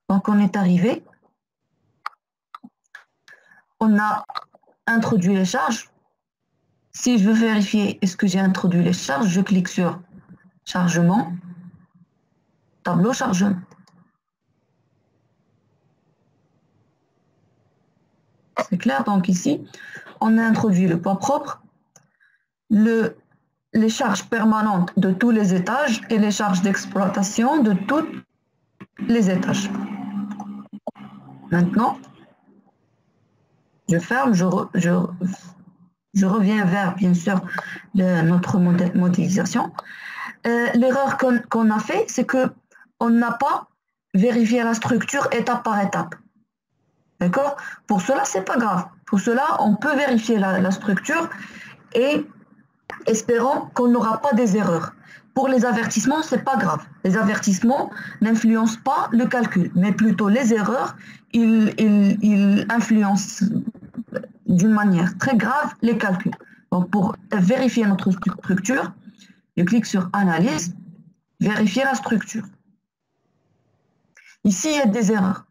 Donc, on est arrivé, on a introduit les charges. Si je veux vérifier est-ce que j'ai introduit les charges, je clique sur chargement, tableau chargement. C'est clair, donc ici, on a introduit le poids propre, les charges permanentes de tous les étages et les charges d'exploitation de tous les étages. Maintenant, je ferme, je reviens vers, bien sûr, notre modélisation. L'erreur qu'on a fait, c'est qu'on n'a pas vérifié la structure étape par étape. D'accord? Pour cela, c'est pas grave. Pour cela, on peut vérifier la structure et espérons qu'on n'aura pas des erreurs. Pour les avertissements, c'est pas grave. Les avertissements n'influencent pas le calcul, mais plutôt les erreurs, ils influencent d'une manière très grave les calculs. Donc, pour vérifier notre structure, je clique sur Analyse, vérifier la structure. Ici, il y a des erreurs.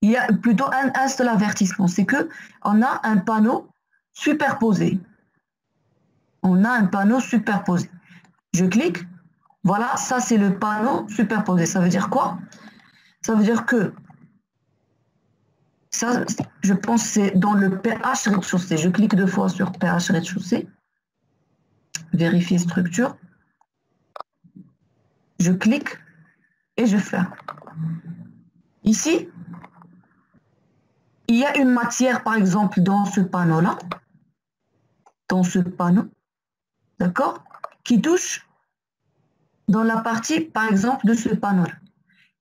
Il y a plutôt un seul avertissement, c'est qu'on a un panneau superposé. On a un panneau superposé. Je clique, voilà, ça c'est le panneau superposé. Ça veut dire quoi? Ça veut dire que, ça, je pense que c'est dans le pH rez-de-chaussée. Je clique 2 fois sur pH rez-de-chaussée, vérifier structure. Je clique et je ferme. Ici, il y a une matière, par exemple, dans ce panneau-là, d'accord, qui touche dans la partie, par exemple, de ce panneau-là.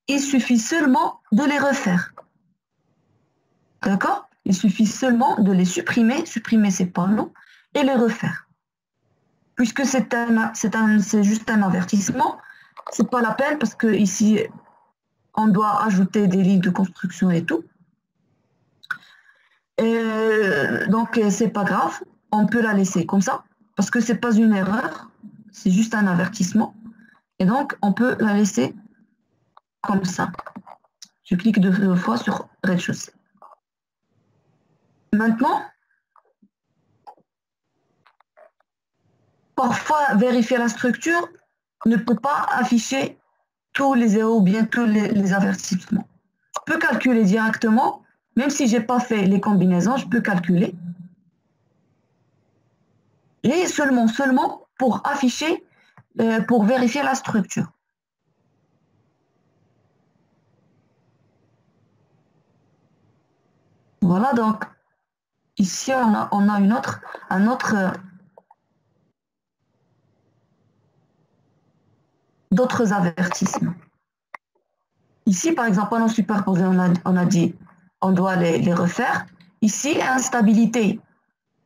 Il suffit seulement de les refaire. D'accord? Il suffit seulement de les supprimer ces panneaux et les refaire. Puisque c'est juste un avertissement, c'est pas la peine parce que ici, on doit ajouter des lignes de construction et tout. Donc, c'est pas grave, on peut la laisser comme ça, parce que c'est pas une erreur, c'est juste un avertissement. Et donc, on peut la laisser comme ça. Je clique 2 fois sur rez-de-chaussée. Maintenant, parfois, vérifier la structure ne peut pas afficher tous les zéros ou bien tous les avertissements. Je peux calculer directement, même si je n'ai pas fait les combinaisons, je peux calculer. Et seulement pour afficher, pour vérifier la structure. Voilà, donc ici on a un autre d'autres avertissements. Ici, par exemple, pendant superposé, on a dit on doit les refaire. Ici, instabilité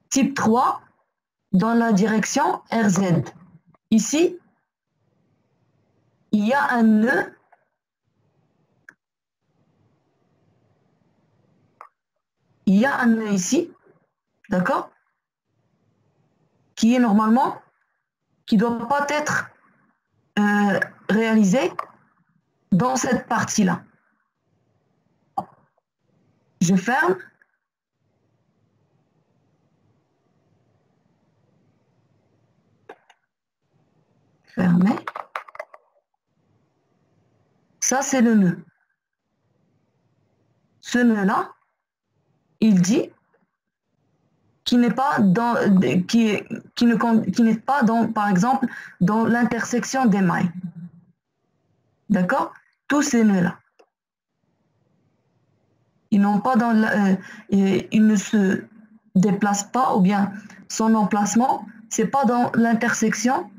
type 3 dans la direction RZ. Ici, il y a un nœud. Il y a un nœud ici, d'accord, qui est normalement, qui ne doit pas être réalisé dans cette partie-là. Je ferme. Fermé. Ça, c'est le nœud. Ce nœud-là, il dit qu'il n'est pas dans, qui n'est pas dans, par exemple, dans l'intersection des mailles. D'accord? Tous ces nœuds-là. Ils n'ont pas dans ils ne se déplacent pas, ou bien son emplacement, c'est pas dans l'intersection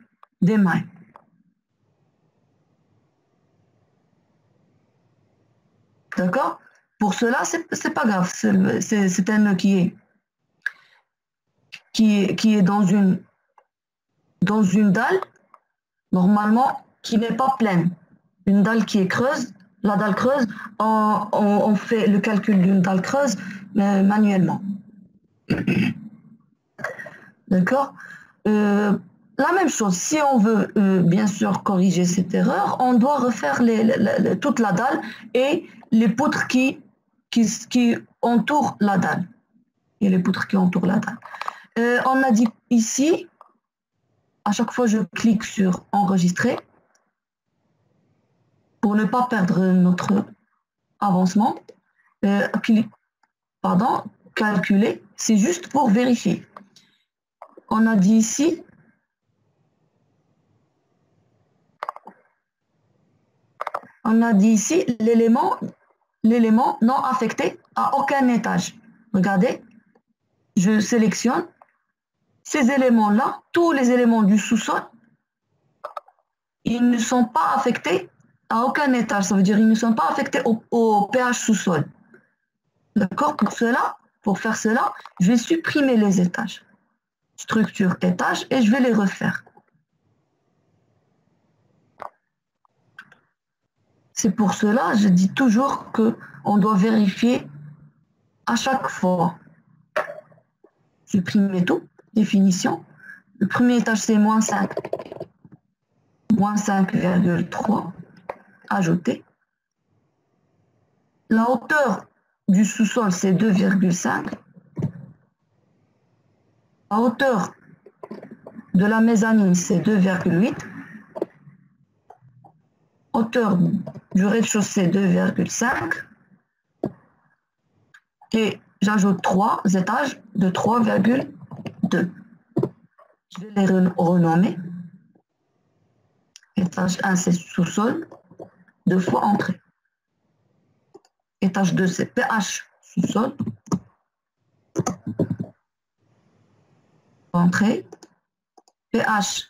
des mailles. D'accord? Pour cela, c'est pas grave. C'est un nœud qui est dans une dalle, normalement, qui n'est pas pleine. Une dalle qui est creuse, la dalle creuse, on fait le calcul d'une dalle creuse manuellement. D'accord? La même chose, si on veut bien sûr corriger cette erreur, on doit refaire toute la dalle et les poutres qui entourent la dalle. Et les poutres qui entourent la dalle. On a dit ici, à chaque fois je clique sur enregistrer pour ne pas perdre notre avancement. Calculer, c'est juste pour vérifier. On a dit ici, l'élément non affecté à aucun étage. Regardez, je sélectionne ces éléments-là, tous les éléments du sous-sol, ils ne sont pas affectés à aucun étage. Ça veut dire qu'ils ne sont pas affectés au pH sous-sol. D'accord? Pour faire cela, je vais supprimer les étages. Structure étage et je vais les refaire. C'est pour cela, je dis toujours qu'on doit vérifier à chaque fois. Supprimer tout, définition. Le premier étage, c'est moins 5. Moins 5,3. Ajouter. La hauteur du sous-sol, c'est 2,5. La hauteur de la mezzanine, c'est 2,8. Hauteur du rez-de-chaussée, 2,5. Et j'ajoute 3 étages de 3,2. Je vais les renommer. Étage 1, c'est sous-sol, 2 fois entrée. Étage 2, c'est pH sous-sol. Entrée. pH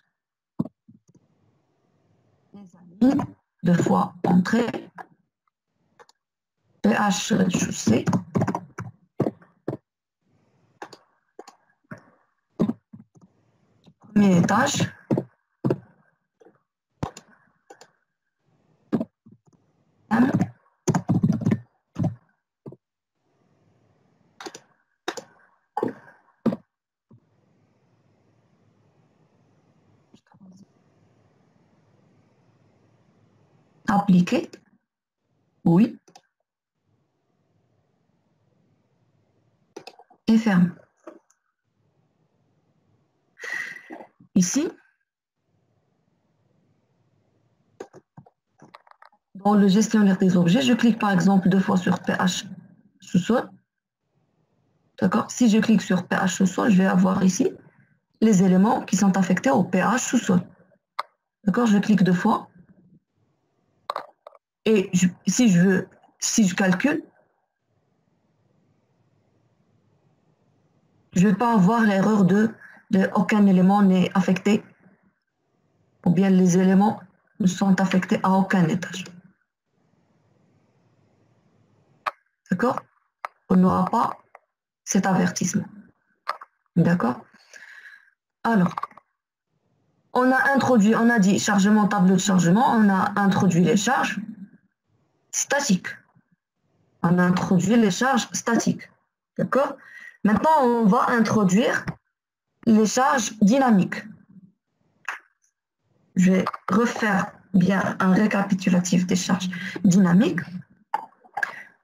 2 fois entrée. pH rez-de-chaussée. Premier étage. Appliquer. Oui. Et ferme. Ici, dans le gestionnaire des objets, je clique par exemple 2 fois sur pH sous-sol. D'accord? Si je clique sur pH sous-sol, je vais avoir ici les éléments qui sont affectés au pH sous-sol. D'accord? Je clique 2 fois. Et si je calcule, je ne vais pas avoir l'erreur de aucun élément n'est affecté, ou bien les éléments ne sont affectés à aucun étage. D'accord? On n'aura pas cet avertissement. D'accord? Alors, on a dit chargement, tableau de chargement, on a introduit les charges statiques. On a introduit les charges statiques. D'accord? Maintenant, on va introduire les charges dynamiques. Je vais refaire bien un récapitulatif des charges dynamiques.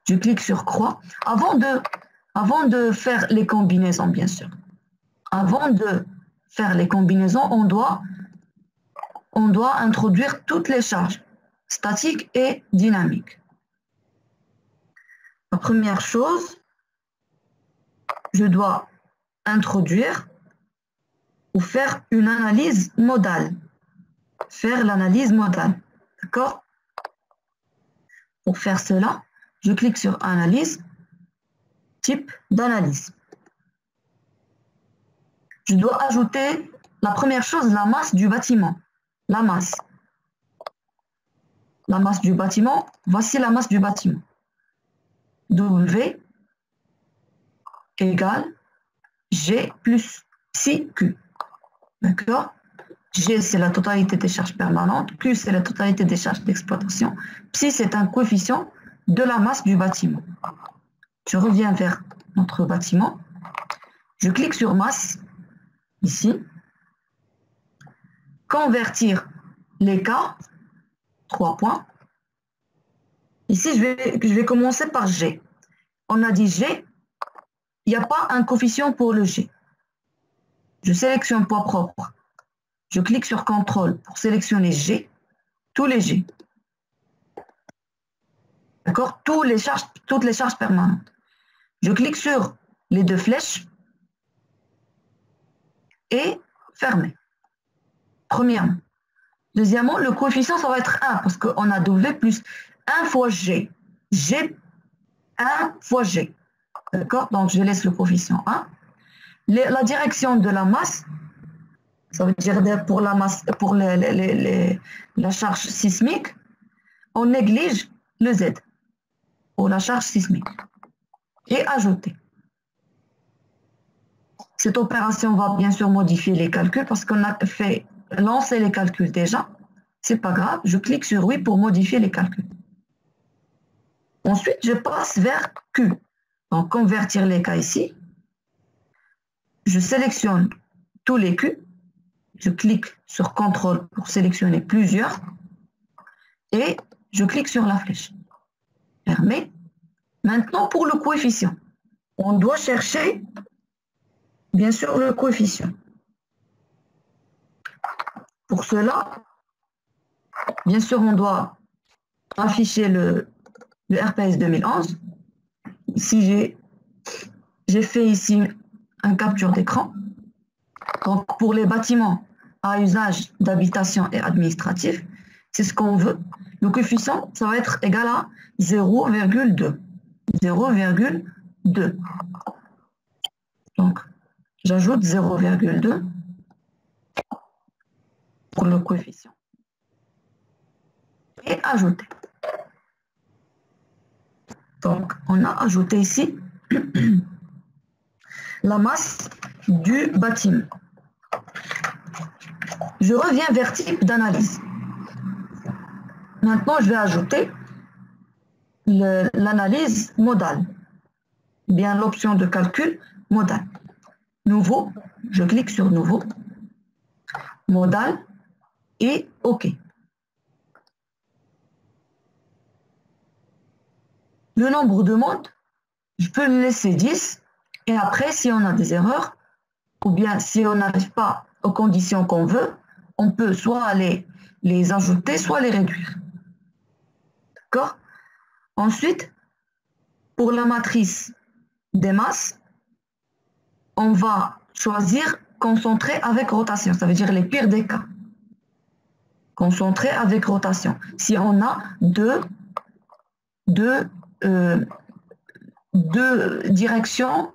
Je clique sur croix. Avant de faire les combinaisons, bien sûr. Avant de faire les combinaisons, on doit introduire toutes les charges, statiques et dynamiques. La première chose, je dois introduire ou faire une analyse modale. Faire l'analyse modale. D'accord? Pour faire cela, je clique sur Analyse, type d'analyse. Je dois ajouter la première chose, la masse du bâtiment. La masse. La masse du bâtiment, voici la masse du bâtiment. W égale G plus psi Q. D'accord? G, c'est la totalité des charges permanentes. Q, c'est la totalité des charges d'exploitation. Psi, c'est un coefficient de la masse du bâtiment. Je reviens vers notre bâtiment. Je clique sur masse, ici. Convertir les cas, 3 points. Ici, je vais commencer par G. On a dit G, il n'y a pas un coefficient pour le G. Je sélectionne poids propre. Je clique sur contrôle pour sélectionner G, tous les G. D'accord? Toutes les charges permanentes. Je clique sur les deux flèches et fermer. Premièrement. Deuxièmement, le coefficient, ça va être 1 parce qu'on a W plus 1 fois G. G, 1 fois G. D'accord? Donc, je laisse le coefficient 1. La direction de la masse, ça veut dire pour la masse, pour la charge sismique, on néglige le Z pour la charge sismique et ajouter. Cette opération va bien sûr modifier les calculs parce qu'on a fait lancer les calculs déjà. C'est pas grave, je clique sur oui pour modifier les calculs. Ensuite, je passe vers Q. Donc, convertir les cas ici. Je sélectionne tous les Q. Je clique sur contrôle pour sélectionner plusieurs. Et je clique sur la flèche. Fermé. Maintenant, pour le coefficient, on doit chercher, bien sûr, le coefficient. Pour cela, bien sûr, on doit afficher le RPS 2011. Ici, j'ai fait ici un capture d'écran. Donc, pour les bâtiments à usage d'habitation et administratif, c'est ce qu'on veut. Le coefficient, ça va être égal à 0,2. 0,2. Donc, j'ajoute 0,2 pour le coefficient. Et ajouter. Donc, on a ajouté ici la masse du bâtiment. Je reviens vers type d'analyse. Maintenant, je vais ajouter l'analyse modale, bien l'option de calcul modal. Nouveau, je clique sur nouveau, modal et OK. Le nombre de modes, je peux le laisser 10 et après, si on a des erreurs, ou bien si on n'arrive pas aux conditions qu'on veut, on peut soit les ajouter, soit les réduire. D'accord? Ensuite, pour la matrice des masses, on va choisir concentré avec rotation, ça veut dire les pires des cas. Concentré avec rotation. Si on a deux directions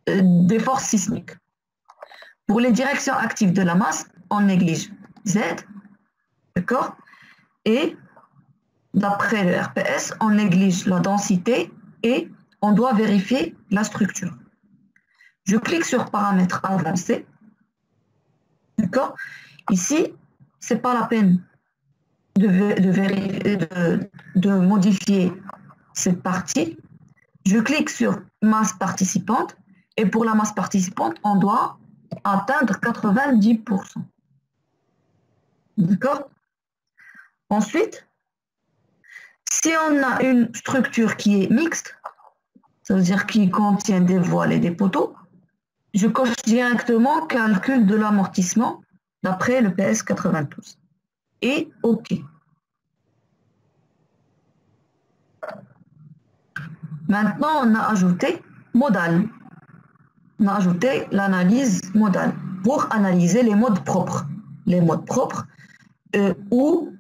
des forces sismiques. Pour les directions actives de la masse, on néglige Z, d'accord? Et d'après le RPS, on néglige la densité et on doit vérifier la structure. Je clique sur paramètres avancés, d'accord? Ici, ce n'est pas la peine de modifier cette partie. Je clique sur masse participante et pour la masse participante, on doit atteindre 90%. D'accord? Ensuite, si on a une structure qui est mixte, ça veut dire qui contient des voiles et des poteaux, je coche directement calcul de l'amortissement d'après le PS 92. Et OK. Maintenant, on a ajouté modal. On a ajouté l'analyse modale pour analyser les modes propres. Les modes propres, où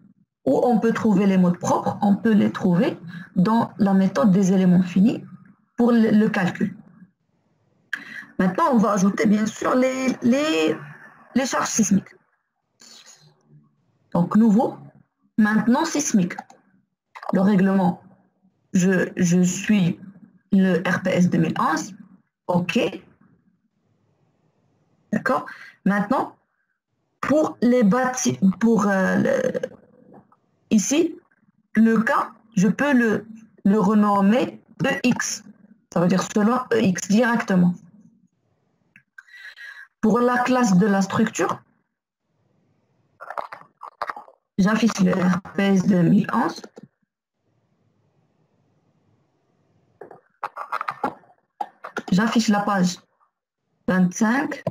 on peut trouver les modes propres, on peut les trouver dans la méthode des éléments finis pour le calcul. Maintenant, on va ajouter bien sûr les charges sismiques. Donc, nouveau, maintenant sismique. Le règlement, je suis le RPS 2011. OK. D'accord. Maintenant, pour les bâtiments, ici, le cas, je peux le renommer EX. Ça veut dire selon EX directement. Pour la classe de la structure, j'affiche le RPS 2011. J'affiche la page 25.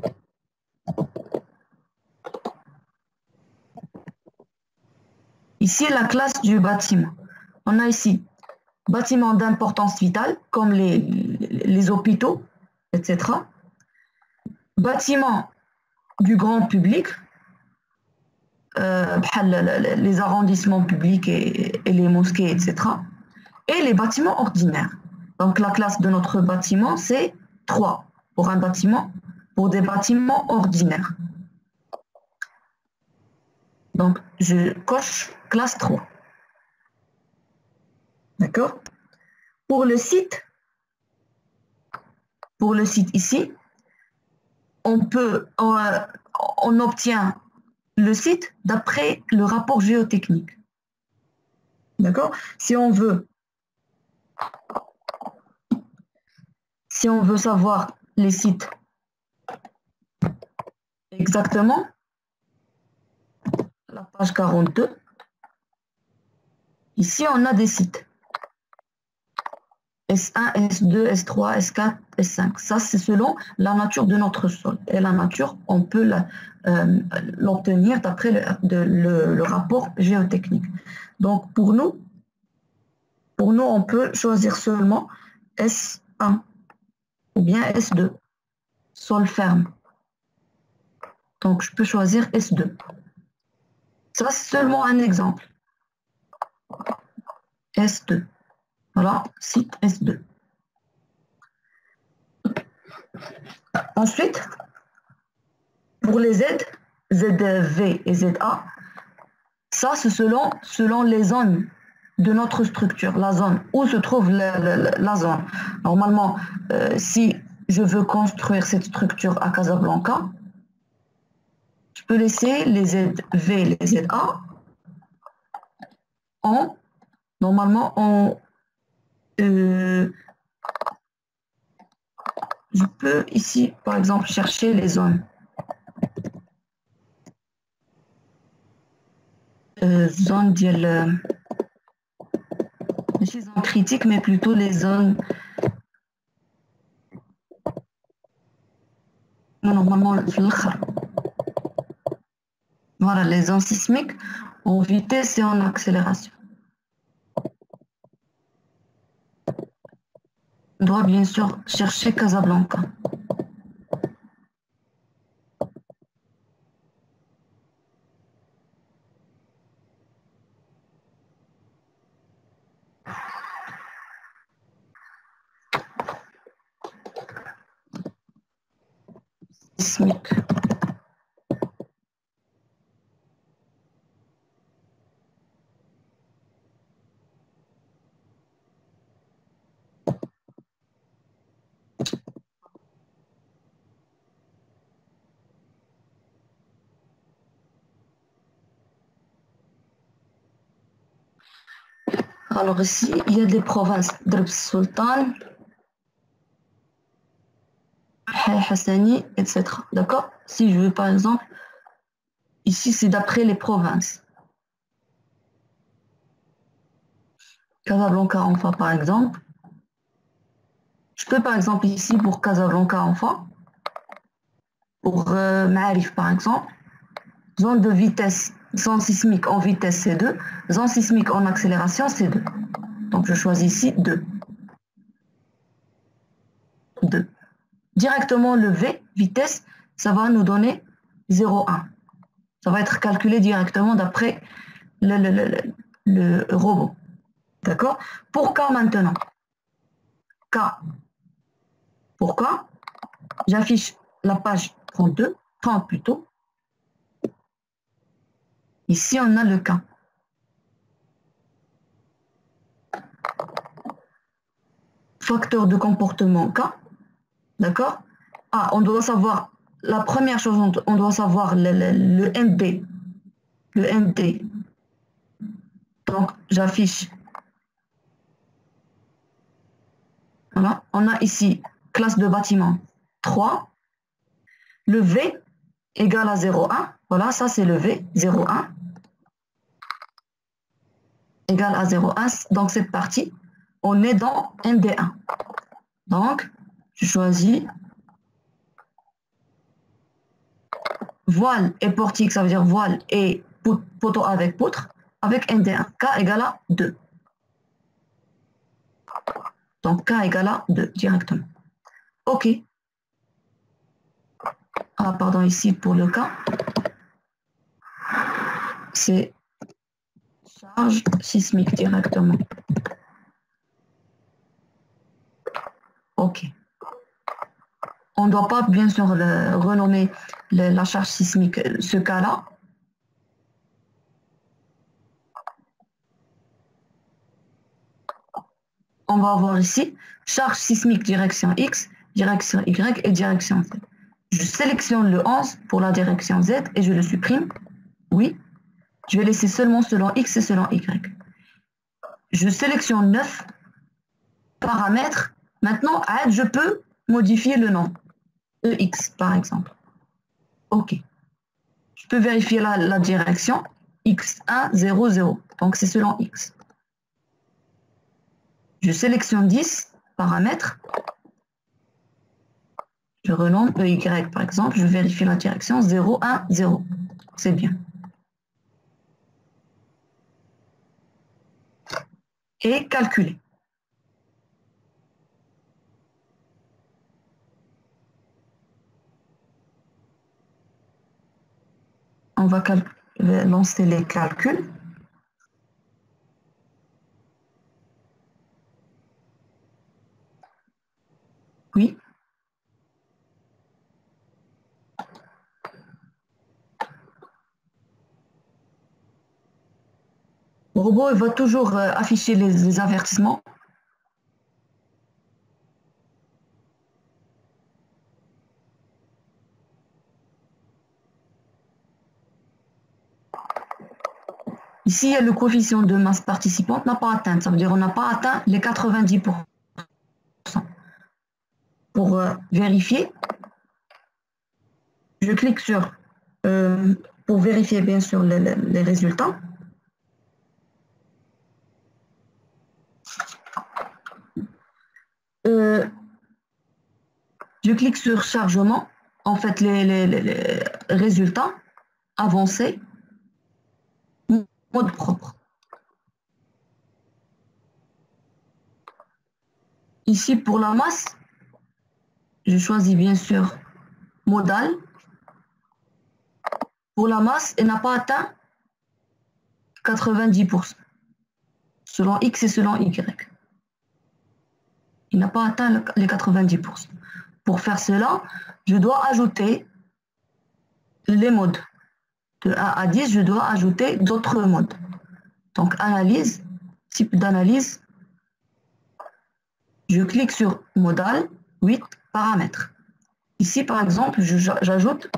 Ici, la classe du bâtiment. On a ici bâtiments d'importance vitale, comme les hôpitaux, etc. Bâtiments du grand public, les arrondissements publics et les mosquées, etc. Et les bâtiments ordinaires. Donc la classe de notre bâtiment, c'est 3 pour un bâtiment, pour des bâtiments ordinaires. Donc je coche classe 3. D'accord? Pour le site ici, on obtient le site d'après le rapport géotechnique. D'accord? Si on veut savoir les sites exactement, la page 42, ici on a des sites. S1, S2, S3, S4, S5. Ça, c'est selon la nature de notre sol. Et la nature, on peut l'obtenir d'après le rapport géotechnique. Donc, pour nous, on peut choisir seulement S1 ou bien S2, sol ferme. Donc, je peux choisir S2. Ça, c'est seulement un exemple. S2. Voilà, site S2. Ensuite, pour les Z, ZV et ZA, ça c'est selon les zones de notre structure, la zone où se trouve la zone. Normalement, si je veux construire cette structure à Casablanca, je peux laisser les ZV et les ZA je peux ici, par exemple, chercher les zones. Zones zones critiques, mais plutôt les zones. Normalement, voilà, les zones sismiques en vitesse et en accélération. On doit bien sûr chercher Casablanca. Sismique. Alors ici, il y a des provinces, Drb Sultan, Hassani, etc. D'accord? Si je veux par exemple, ici c'est d'après les provinces. Casablanca Anfa par exemple. Je peux par exemple ici pour Casablanca Anfa, pour Ma'arif par exemple, zone de vitesse, zone sismique en vitesse C2, zone sismique en accélération C2. Donc je choisis ici 2. 2. Directement le V, vitesse, ça va nous donner 0,1. Ça va être calculé directement d'après le robot. D'accord? Pour K maintenant. K. Pourquoi? J'affiche la page 32, 30 plutôt. Ici, on a le K. Facteur de comportement K. D'accord? Ah, on doit savoir, la première chose, on doit savoir le MB. Le MD. Donc, j'affiche. Voilà. On a ici classe de bâtiment 3. Le V égale à 0,1. Voilà, ça c'est le V, 0,1. Égale à 0,1. Donc, cette partie, on est dans MD1. Donc, Je choisis voile et portique, ça veut dire voile et poteau avec poutre, avec ND1. K égale à 2. Donc K égale à 2 directement. OK. Ah, pardon, ici pour le cas, c'est charge sismique directement. OK. On ne doit pas, bien sûr, renommer la charge sismique, ce cas-là. On va avoir ici charge sismique direction X, direction Y et direction Z. Je sélectionne le 11 pour la direction Z et je le supprime. Oui. Je vais laisser seulement selon X et selon Y. Je sélectionne 9 paramètres. Maintenant, je peux modifier le nom. EX, par exemple. OK. Je peux vérifier la direction. X1, 0, 0. Donc, c'est selon X. Je sélectionne 10 paramètres. Je renomme EY, par exemple. Je vérifie la direction 0, 1, 0. C'est bien. Et calculer. On va lancer les calculs. Oui. Le robot il va toujours afficher les avertissements. Ici, il y a le coefficient de masse participante n'a pas atteint. Ça veut dire qu'on n'a pas atteint les 90%. Pour vérifier, je clique sur, pour vérifier bien sûr les résultats. Je clique sur chargement. En fait, les résultats avancés, mode propre. Ici, pour la masse, je choisis bien sûr modal. Pour la masse, elle n'a pas atteint 90%, selon X et selon Y. Il n'a pas atteint les 90%. Pour faire cela, je dois ajouter les modes. De 1 à 10, je dois ajouter d'autres modes. Donc, analyse, type d'analyse. Je clique sur modal, 8 paramètres. Ici, par exemple, j'ajoute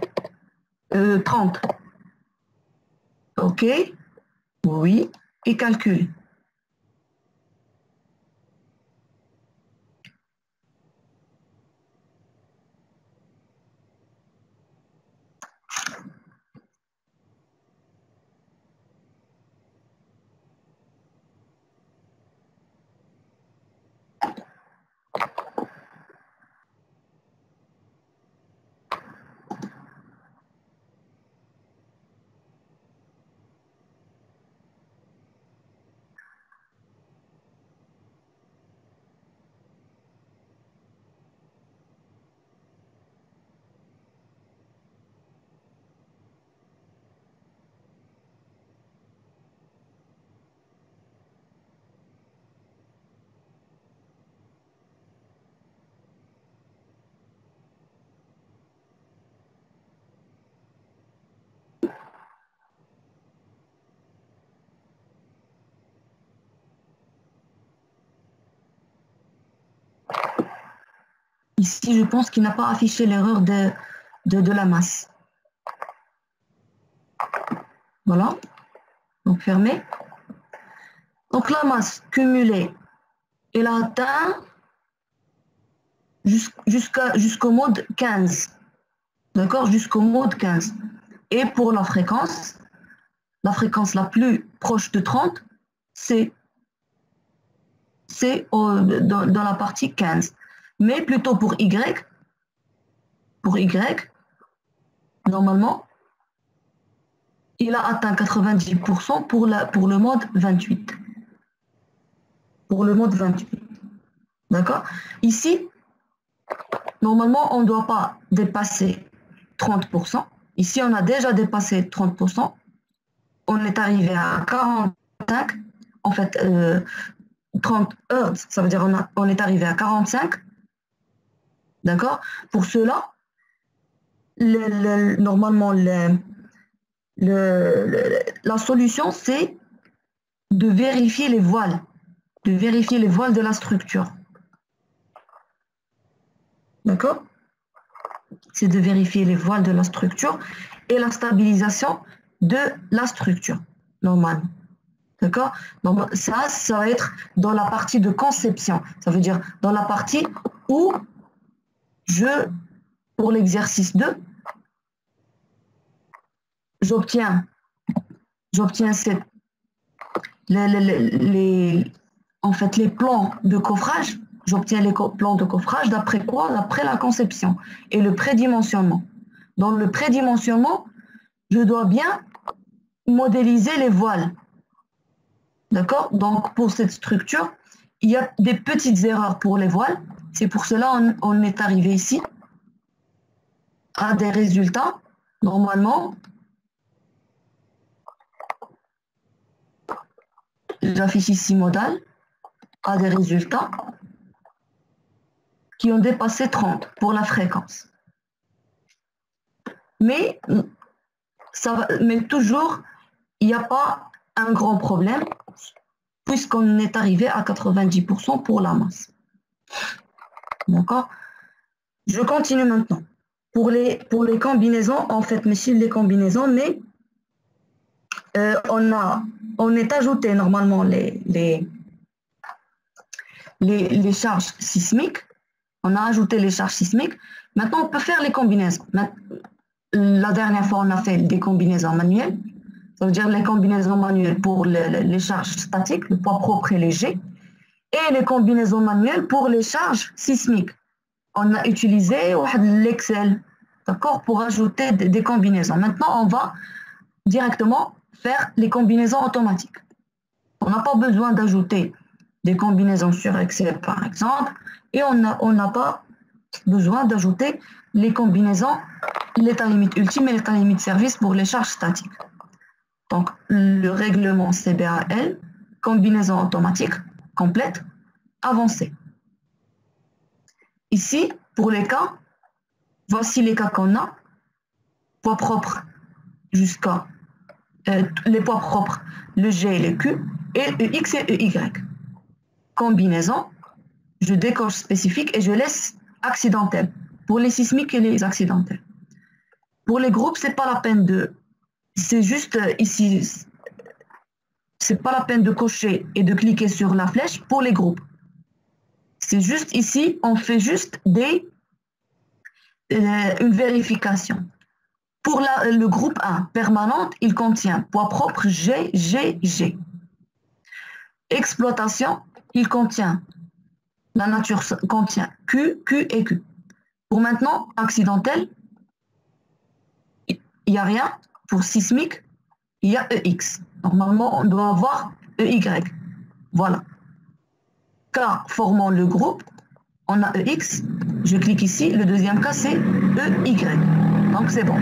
30. OK, oui, et calcul. Ici, je pense qu'il n'a pas affiché l'erreur de la masse. Voilà. Donc, fermé. Donc, la masse cumulée, elle a atteint jusqu'au mode 15. D'accord? Jusqu'au mode 15. Et pour la fréquence la plus proche de 30, c'est dans la partie 15. mais plutôt pour Y, normalement, il a atteint 90% pour le mode 28. Pour le mode 28. D'accord? Ici, normalement, on ne doit pas dépasser 30%. Ici, on a déjà dépassé 30%. On est arrivé à 45. En fait, 30 Hz, ça veut dire on est arrivé à 45. D'accord? Pour cela, normalement, la solution, c'est de vérifier les voiles. De vérifier les voiles de la structure. D'accord? C'est de vérifier les voiles de la structure et la stabilisation de la structure, normalement. D'accord? Donc, ça va être dans la partie de conception. Ça veut dire dans la partie où pour l'exercice 2, j'obtiens les plans de coffrage. J'obtiens les plans de coffrage d'après quoi? D'après la conception et le prédimensionnement. Dans le prédimensionnement, je dois bien modéliser les voiles. D'accord? Donc, pour cette structure, il y a des petites erreurs pour les voiles. C'est pour cela on est arrivé ici à des résultats. Normalement, j'affiche ici modal, à des résultats qui ont dépassé 30 pour la fréquence. Mais toujours, il n'y a pas un grand problème puisqu'on est arrivé à 90% pour la masse. D'accord? Je continue maintenant. Pour les combinaisons, en fait, mais sur les combinaisons, mais on est ajouté normalement les charges sismiques. On a ajouté les charges sismiques. Maintenant, on peut faire les combinaisons. La dernière fois, on a fait des combinaisons manuelles. Ça veut dire les combinaisons manuelles pour les charges statiques, le poids propre et léger, et les combinaisons manuelles pour les charges sismiques. On a utilisé l'Excel, d'accord, pour ajouter des combinaisons. Maintenant, on va directement faire les combinaisons automatiques. On n'a pas besoin d'ajouter des combinaisons sur Excel, par exemple, et on n'a pas besoin d'ajouter les combinaisons, l'état limite ultime et l'état limite service pour les charges statiques. Donc, le règlement CBAL, combinaison automatique, complète, avancée. Ici, pour les cas, voici les cas qu'on a. Poids propre jusqu'à les poids propres, le G et le Q, et le X et le Y. Combinaison, je décoche spécifique et je laisse accidentel pour les sismiques et les accidentels. Pour les groupes, c'est pas la peine c'est juste ici, c'est pas la peine de cocher et de cliquer sur la flèche pour les groupes. C'est juste ici, on fait juste une vérification. Pour le groupe 1, permanente, il contient poids propre G, G, G. Exploitation, la nature contient Q, Q et Q. Pour maintenant, accidentel, il n'y a rien. Pour sismique, il y a EX. Normalement, on doit avoir EY. Voilà. Cas formant le groupe, on a EX. Je clique ici. Le deuxième cas, c'est EY. Donc, c'est bon.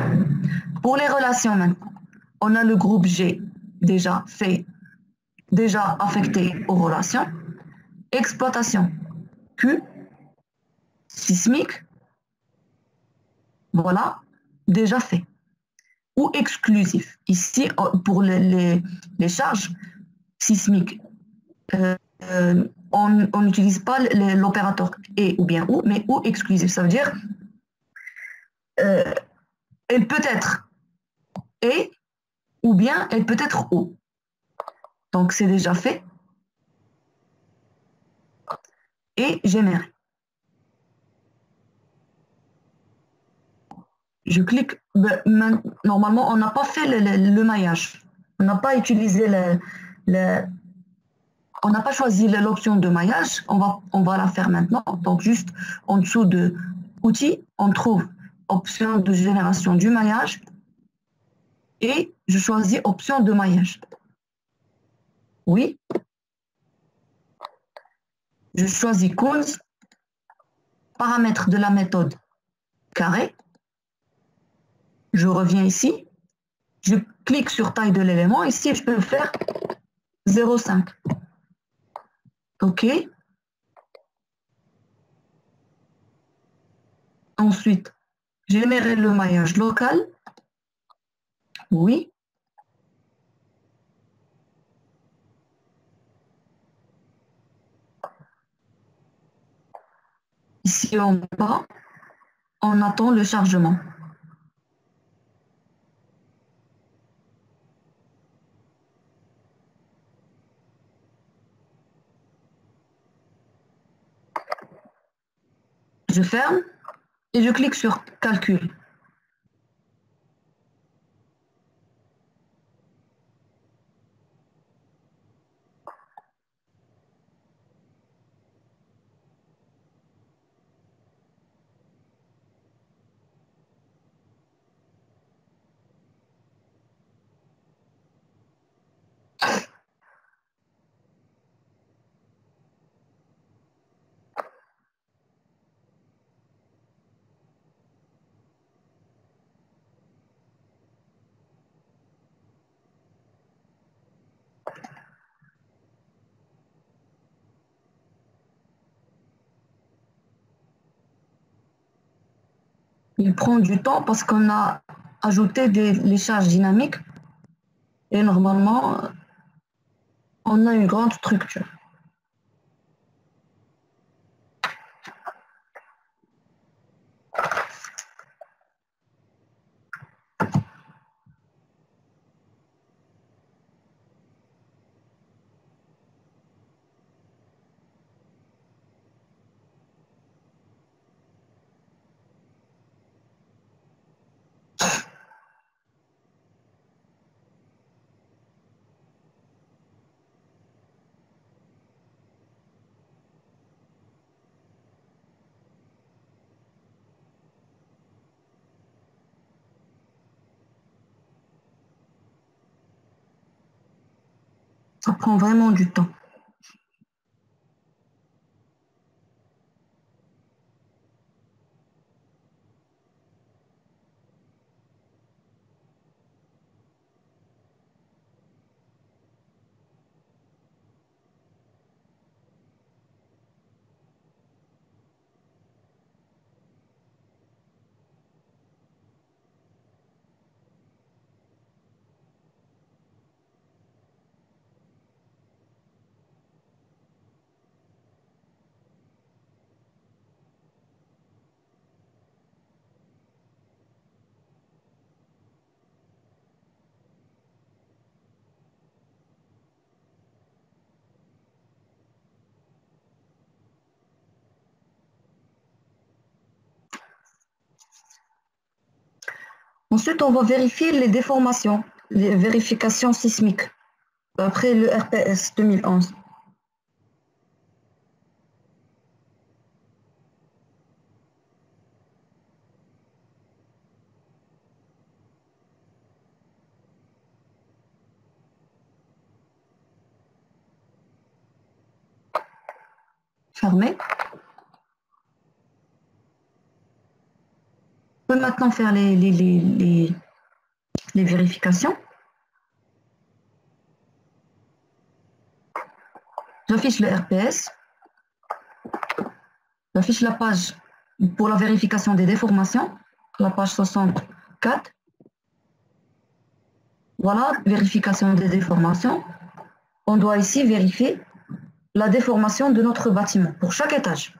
Pour les relations maintenant, on a le groupe G déjà affecté aux relations. Exploitation Q, sismique, voilà, déjà fait. Ou exclusif. Ici, pour les charges sismiques, on n'utilise pas l'opérateur et ou bien ou, mais ou exclusif. Ça veut dire, elle peut être et ou bien elle peut être ou. Donc, c'est déjà fait. Et générer. Je clique. Normalement, on n'a pas fait le maillage. On n'a pas utilisé on n'a pas choisi l'option de maillage, on va la faire maintenant. Donc, juste en dessous de outils, on trouve option de génération du maillage et je choisis option de maillage. Oui. Je choisis cause, paramètres de la méthode carré. Je reviens ici. Je clique sur taille de l'élément. Ici, je peux faire 0,5. OK. Ensuite, générer le maillage local. Oui. Ici en bas, on attend le chargement. Je ferme et je clique sur calcul. Il prend du temps parce qu'on a ajouté les charges dynamiques et normalement, on a une grande structure. Ça prend vraiment du temps. Ensuite, on va vérifier les déformations, les vérifications sismiques, après le RPS 2011. Fermé. On peut maintenant faire les vérifications. J'affiche le RPS. J'affiche la page pour la vérification des déformations, la page 64. Voilà, vérification des déformations. On doit ici vérifier la déformation de notre bâtiment pour chaque étage.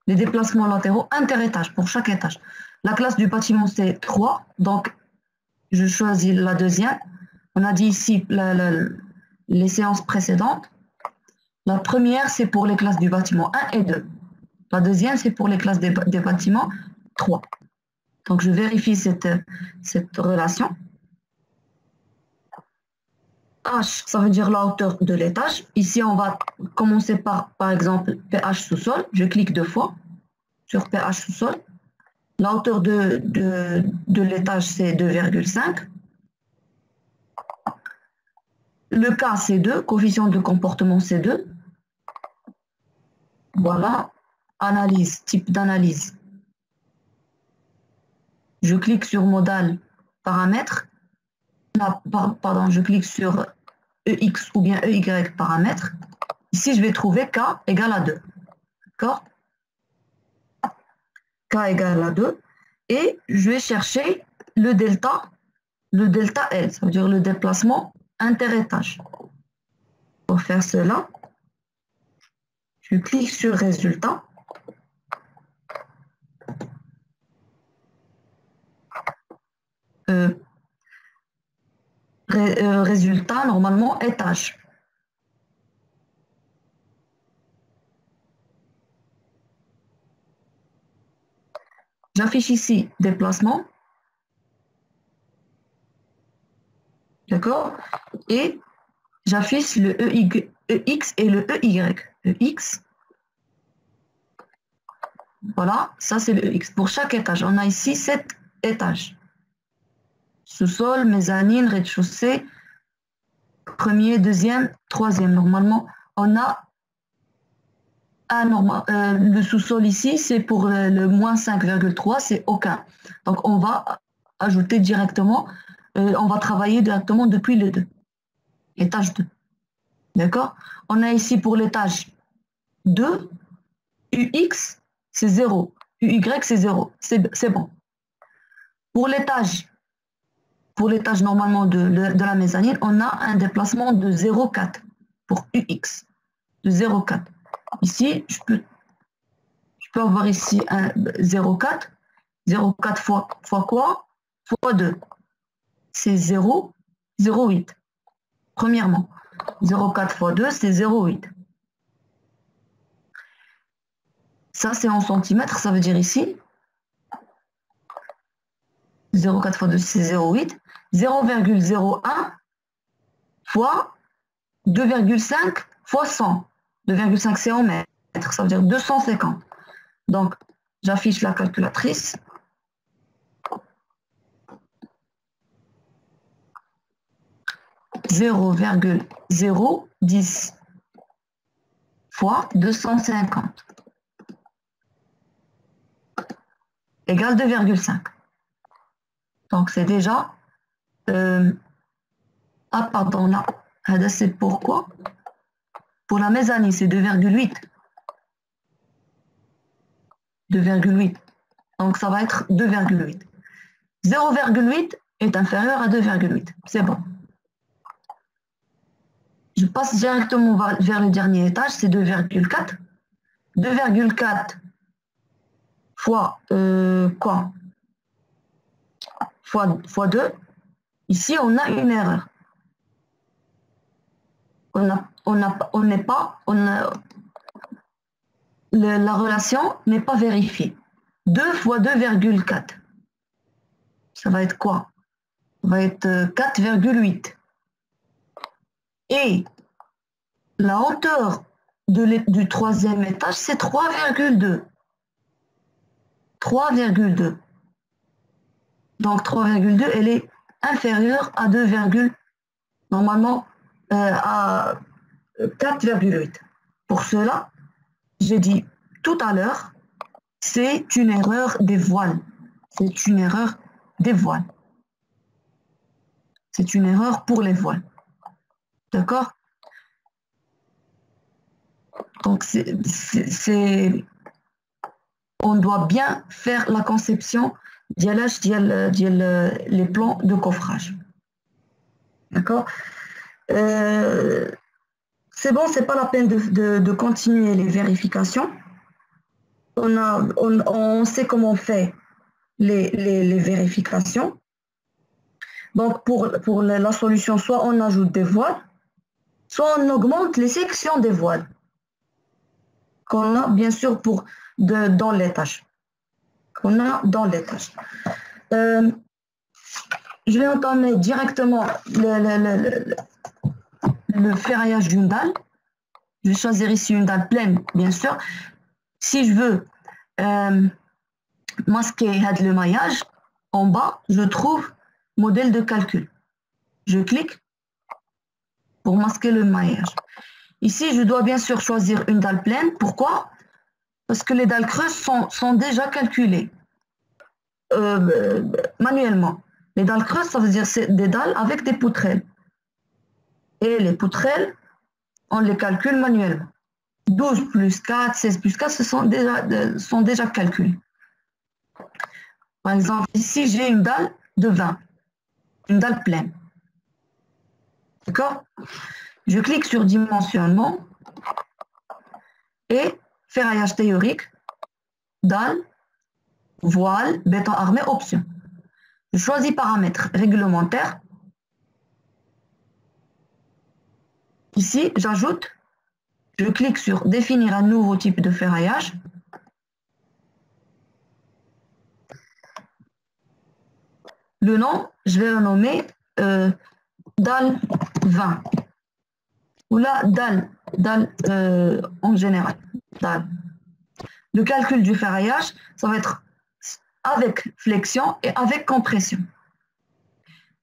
Les déplacements latéraux interétages pour chaque étage. La classe du bâtiment, c'est 3, donc je choisis la deuxième. On a dit ici les séances précédentes. La première, c'est pour les classes du bâtiment 1 et 2. La deuxième, c'est pour les classes des bâtiments 3. Donc, je vérifie cette relation. H, ça veut dire la hauteur de l'étage. Ici, on va commencer par exemple, pH sous-sol. Je clique 2 fois sur pH sous-sol. La hauteur de l'étage, c'est 2,5. Le K, c'est 2. Coefficient de comportement, c'est 2. Voilà. Analyse, type d'analyse. Je clique sur modal paramètres. Là, pardon, je clique sur EX ou bien EY paramètres. Ici, je vais trouver K égale à 2. D'accord? K égale à 2. Et je vais chercher le delta L, ça veut dire le déplacement interétage. Pour faire cela, je clique sur résultat. Résultat, normalement, étage. J'affiche ici déplacement. D'accord? Et j'affiche le EX et le EY. EX. Voilà, ça c'est le EX. Pour chaque étage, on a ici 7 étages. Sous-sol, mezzanine, rez-de-chaussée, premier, deuxième, troisième. Normalement, on a le sous-sol ici, c'est pour le moins 5,3, c'est aucun. Donc, on va ajouter directement, on va travailler directement depuis le 2. Étage 2. D'accord? On a ici pour l'étage 2, UX, c'est 0. UY, c'est 0. C'est bon. Pour l'étage normalement de la mezzanine, on a un déplacement de 0,4 pour UX, de 0,4. Ici, je peux avoir ici un 0,4. 0,4 fois quoi? Fois 2. C'est 0,08. Premièrement, 0,4 fois 2, c'est 0,8. Ça, c'est en centimètres, ça veut dire ici 0,4 fois 2, c'est 0,8. 0,01 fois 2,5 fois 100. 2,5, c'est en mètres, ça veut dire 250. Donc, j'affiche la calculatrice. « 0,010 fois 250 égale 2,5. Donc, c'est déjà... ah, pardon, là. C'est pourquoi? Pour la mezzanine, c'est 2,8. 2,8. Donc, ça va être 2,8. 0,8 est inférieur à 2,8. C'est bon. Je passe directement vers le dernier étage, c'est 2,4. 2,4 fois quoi? Fois 2. Ici, on a une erreur. La relation n'est pas vérifiée. 2 fois 2,4. Ça va être quoi? Ça va être 4,8. Et la hauteur du troisième étage, c'est 3,2. 3,2. Donc 3,2, elle est inférieure à 2, normalement à 4,8. Pour cela, j'ai dit tout à l'heure, c'est une erreur des voiles. C'est une erreur des voiles. C'est une erreur pour les voiles. D'accord? Donc, on doit bien faire la conception les plans de coffrage. D'accord? C'est bon, c'est pas la peine de continuer les vérifications. On sait comment on fait les vérifications. Donc, pour la solution, soit on ajoute des voiles, soit on augmente les sections des voiles qu'on a, bien sûr, dans l'étage. Qu'on a dans l'étage. Je vais entamer directement le ferraillage d'une dalle. Je vais choisir ici une dalle pleine, bien sûr. Si je veux masquer le maillage, en bas, je trouve modèle de calcul. Je clique pour masquer le maillage. Ici, je dois bien sûr choisir une dalle pleine. Pourquoi? Parce que les dalles creuses sont déjà calculées manuellement. Les dalles creuses, ça veut dire c'est des dalles avec des poutrelles. Et les poutrelles, on les calcule manuellement. 12 plus 4, 16 plus 4, ce sont déjà calculés. Par exemple, ici, j'ai une dalle de 20, une dalle pleine. D'accord? Je clique sur dimensionnement et ferraillage théorique, dalle, voile, béton armé, option. Je choisis paramètres réglementaires. Ici, j'ajoute, je clique sur définir un nouveau type de ferraillage. Le nom, je vais le nommer dalle 20. Ou là, dalle en général. Dalle. Le calcul du ferraillage, ça va être avec flexion et avec compression.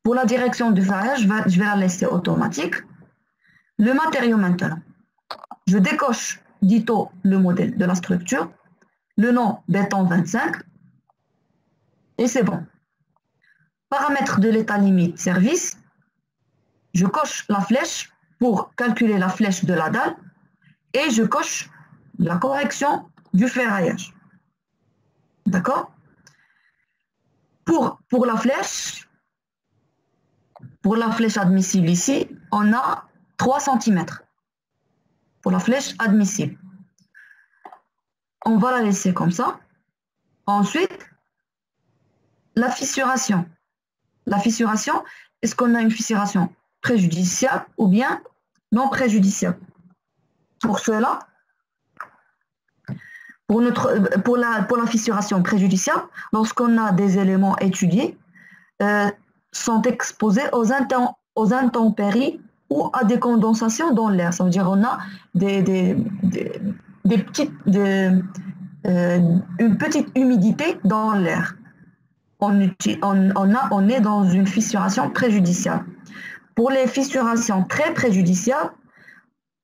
Pour la direction du ferraillage, je vais la laisser automatique. Le matériau maintenant. Je décoche dito le modèle de la structure, le nom béton 25, et c'est bon. Paramètres de l'état limite service, je coche la flèche pour calculer la flèche de la dalle et je coche la correction du ferraillage. D'accord? Pour la flèche admissible ici, on a 3 cm. Pour la flèche admissible. On va la laisser comme ça. Ensuite, la fissuration. La fissuration, est-ce qu'on a une fissuration préjudiciable ou bien non préjudiciable? Pour cela, pour la fissuration préjudiciable, lorsqu'on a des éléments étudiés, sont exposés aux intempéries ou à des condensations dans l'air. Ça veut dire qu'on a une petite humidité dans l'air. On est dans une fissuration préjudiciable. Pour les fissurations très préjudiciables,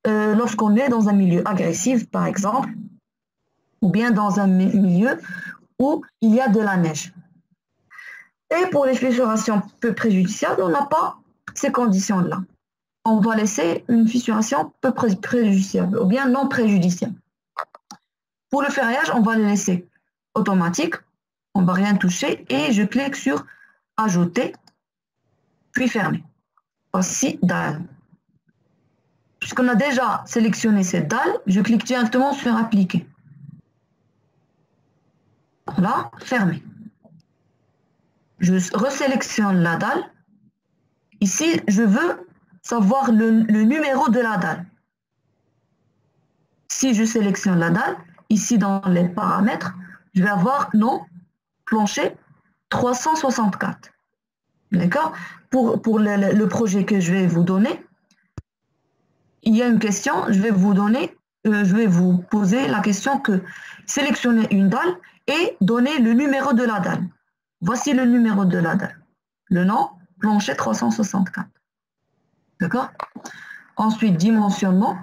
lorsqu'on est dans un milieu agressif, par exemple, ou bien dans un milieu où il y a de la neige. Et pour les fissurations peu préjudiciables, on n'a pas ces conditions-là. On va laisser une fissuration peu préjudiciable ou bien non préjudiciable. Pour le ferraillage, on va le laisser automatique. On ne va rien toucher et je clique sur ajouter, puis fermer. Voici dalle. Puisqu'on a déjà sélectionné cette dalle, je clique directement sur appliquer. Voilà, fermer. Je resélectionne la dalle. Ici, je veux savoir le numéro de la dalle. Si je sélectionne la dalle, ici dans les paramètres, je vais avoir nom, plancher 364. D'accord? Pour le projet que je vais vous donner, il y a une question, je vais vous poser la question que sélectionner une dalle et donner le numéro de la dalle. Voici le numéro de la dalle. Le nom, plancher 364. D'accord? Ensuite, dimensionnement,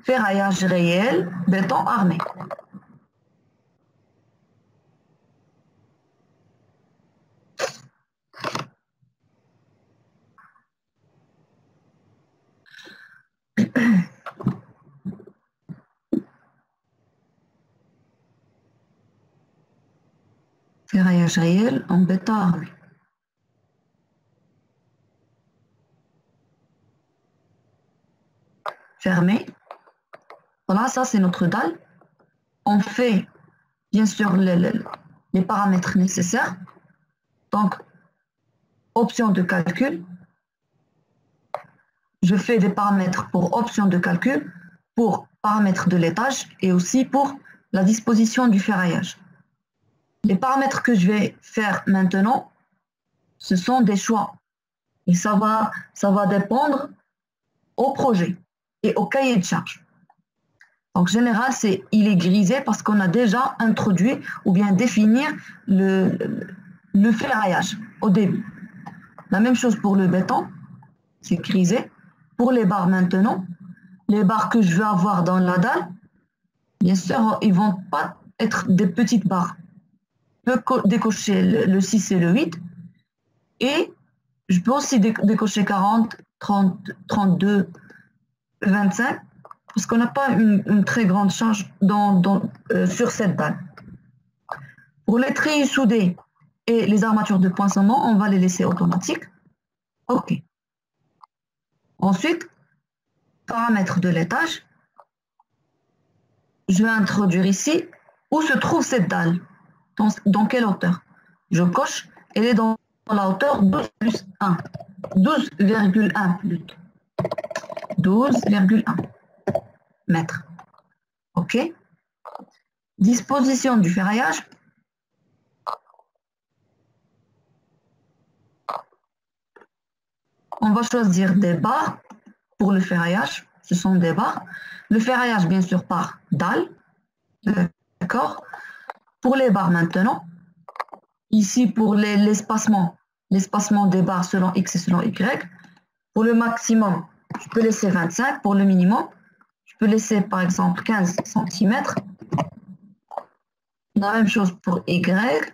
ferraillage réel, béton armé. Ferraillage réel en béton armé. Fermé. Voilà, ça c'est notre dalle. On fait bien sûr les paramètres nécessaires. Donc, option de calcul. Je fais des paramètres pour option de calcul, pour paramètres de l'étage et aussi pour la disposition du ferraillage. Les paramètres que je vais faire maintenant, ce sont des choix. Et ça va dépendre au projet et au cahier de charge. Donc, en général, il est grisé parce qu'on a déjà introduit ou bien défini le ferraillage au début. La même chose pour le béton, c'est grisé. Pour les barres maintenant, les barres que je veux avoir dans la dalle, bien sûr, ils ne vont pas être des petites barres. Je peux décocher le 6 et le 8 et je peux aussi décocher 40, 30, 32, 25 parce qu'on n'a pas une très grande charge sur cette dalle. Pour les treillis soudés et les armatures de poinçonnement, on va les laisser automatiques. OK. Ensuite, paramètres de l'étage. Je vais introduire ici où se trouve cette dalle. Dans quelle hauteur? Je coche, elle est dans la hauteur 12 plus 1. 12,1 plutôt. 12,1 mètres. OK. Disposition du ferraillage. On va choisir des barres pour le ferraillage. Ce sont des barres. Le ferraillage, bien sûr, par dalle. D'accord. Pour les barres maintenant, ici pour l'espacement des barres selon X et selon Y. Pour le maximum, je peux laisser 25. Pour le minimum, je peux laisser par exemple 15 cm. La même chose pour Y.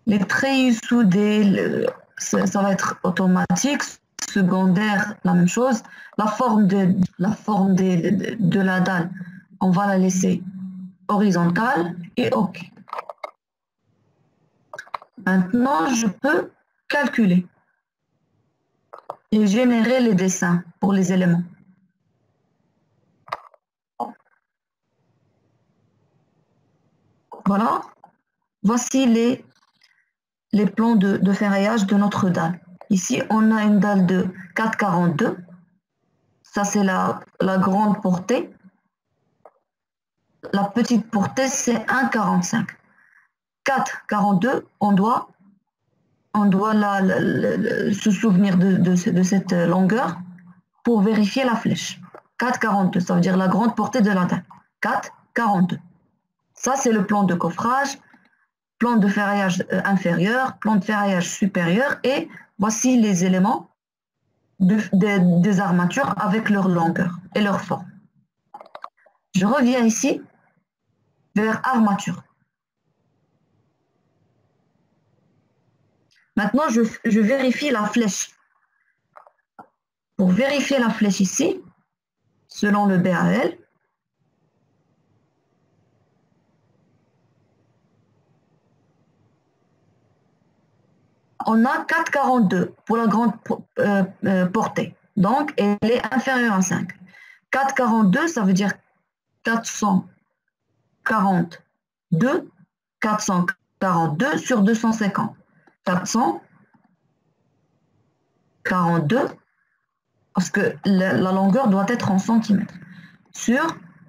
Les treillis soudés, ça va être automatique. Secondaire, la même chose. La forme de la dalle, on va la laisser horizontale et OK. Maintenant, je peux calculer et générer les dessins pour les éléments. Voilà. Voici les plans de ferraillage de notre dalle. Ici, on a une dalle de 4,42. Ça, c'est la grande portée. La petite portée, c'est 1,45. 4,42, on doit se souvenir de cette longueur pour vérifier la flèche. 4,42, ça veut dire la grande portée de la dalle. 4,42. Ça, c'est le plan de coffrage, plan de ferraillage inférieur, plan de ferraillage supérieur et voici les éléments des armatures avec leur longueur et leur forme. Je reviens ici vers armature. Maintenant, je vérifie la flèche. Pour vérifier la flèche ici, selon le BAL, on a 4,42 pour la grande portée. Donc, elle est inférieure à 5. 4,42, ça veut dire 442 sur 250. 442, parce que la longueur doit être en centimètres, sur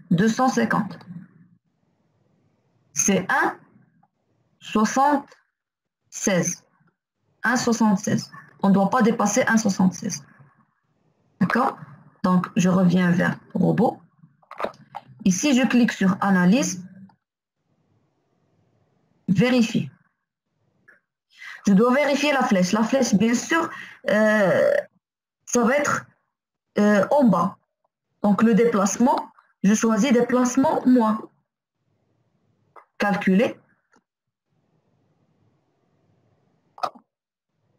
250. C'est 1,76. 1,76. On ne doit pas dépasser 1,76. D'accord? Donc, je reviens vers robot. Ici, je clique sur analyse. Vérifier. Je dois vérifier la flèche. La flèche, bien sûr, ça va être en bas. Donc, le déplacement, je choisis déplacement moins. Calculer.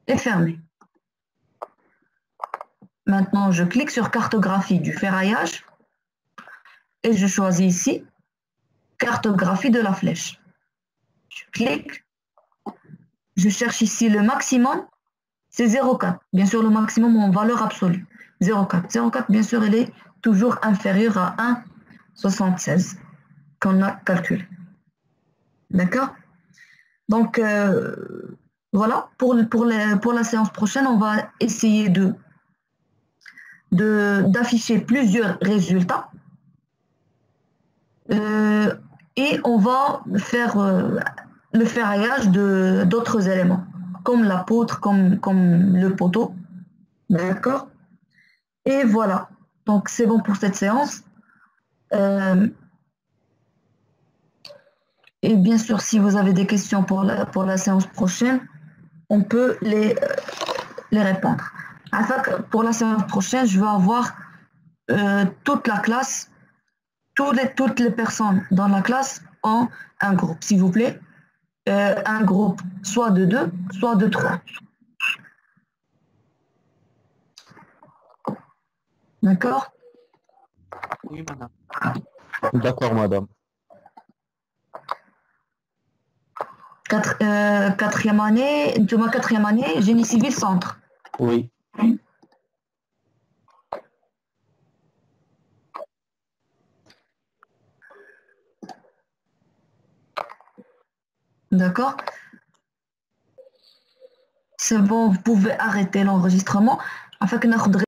Et fermer. Maintenant, je clique sur cartographie du ferraillage et je choisis ici cartographie de la flèche. Je clique, je cherche ici le maximum, c'est 0,4. Bien sûr, le maximum en valeur absolue, 0,4. 0,4, bien sûr, elle est toujours inférieure à 1,76 qu'on a calculé. D'accord? Donc, voilà, pour la séance prochaine, on va essayer d'afficher plusieurs résultats et on va faire le ferraillage d'autres éléments, comme la poutre, comme le poteau. D'accord? Et voilà. Donc, c'est bon pour cette séance. Euh, et bien sûr, si vous avez des questions pour la séance prochaine, on peut les répondre. Afin que pour la séance prochaine, je vais avoir toute la classe, toutes les personnes dans la classe en un groupe, s'il vous plaît. Un groupe soit de deux, soit de trois. D'accord? Oui, madame. D'accord, madame. Quatrième année, de ma quatrième année, génie civil centre. Oui. D'accord? C'est bon, vous pouvez arrêter l'enregistrement afin que nous